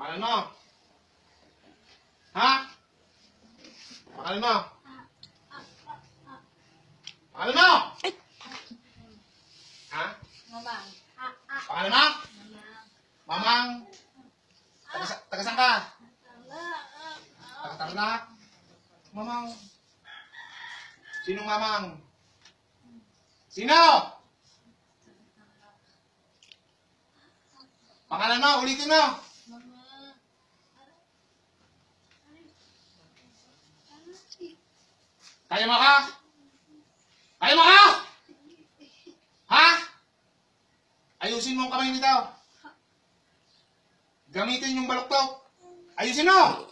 Pangalan mo? Ha? Pangalan mo? Pangalan mo? Ha? Mamang. Pangalan mo? Mamang? Taga saan ka? Taga Tarlac? Mamang? Sinong mamang? Sino? Pangalan mo? Ulitin mo! Kaya mo ka? Kaya mo ka? Ha? Ayusin mo ang kamay nito. Gamitin yung baluktok. Ayusin mo!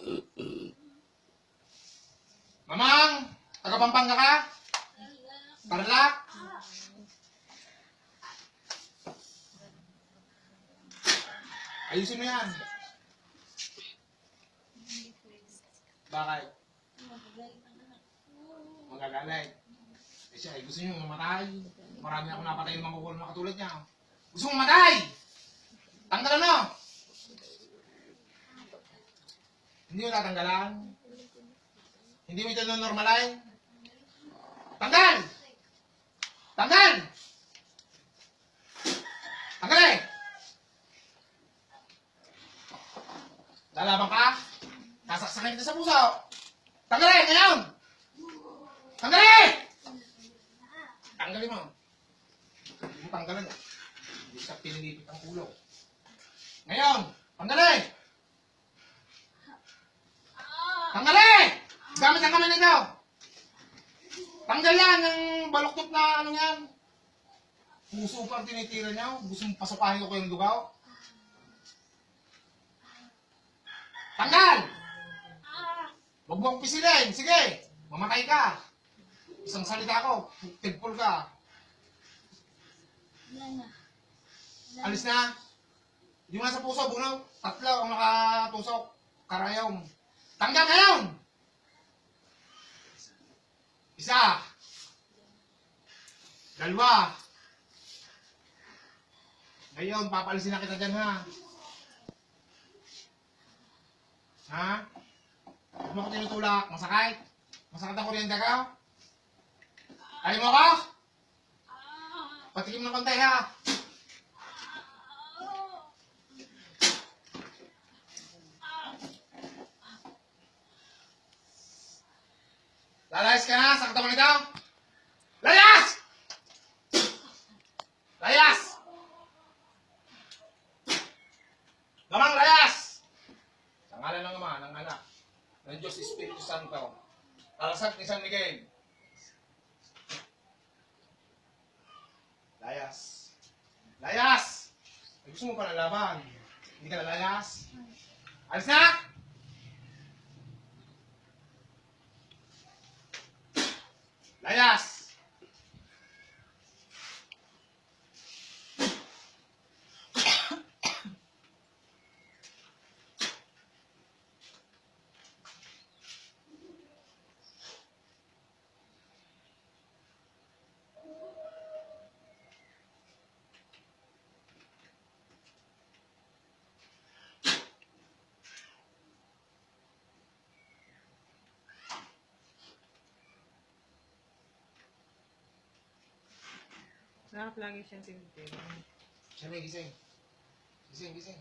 Mamang, taga Pampanga ka? Tarlac? Ayusin mo yan. Bakit? Magagalay. Eh siya, gusto niyo mamatay. Marami ako napatay ng mangkukulo na katulad niya. Gusto mo mamatay! Tanggalan mo! Hindi mo tatanggalan. Hindi mo ito normalain. Tanggal! Tanggal! Tanggal eh! Lalaban ka? Sasaksakin kita sa puso. Tanggal eh! Ngayon! Tanggal eh! Tanggalin mo. Hindi mo tanggalan eh. Hindi ka pinilipit ang ulo. Ngayon! Tanggal eh! Tanggal eh! Gamit ang kamay nito! Tanggal yan! Yung baluktot na ano yan. Puso pa ang tinitira niya. Gusto mong pasukahin ko yung dugaw. Tanggal! Huwag mo akong pisilin. Sige! Mamatay ka. Isang salita ko. Tigpul ka. Alis na. Hindi mo na sa puso. Bunaw. Tatlo ang nakatusok. Karayom. Tanggal ngayon! Isa. Dalawa. Ngayon, papalisin na kita dyan, ha? Ha? Huwag mo ko tinutulak. Masakit. Masakit ang kuryente ka? Ayaw mo ka? Patikim ng konti, ha? Lalayas ka na? Sakta mo nito? Layas! Layas! Gamang layas! Sa ngalan ng Ama, ng Anak, ng Diyos Espiritu Santo, alasat ni San Miguel. Layas! Layas! Ay, gusto mo pa ng laban? Hindi ka nalayas? Alis na! Layas! Sarap lagi siyang sinipin. Siya may gising. Gising, gising.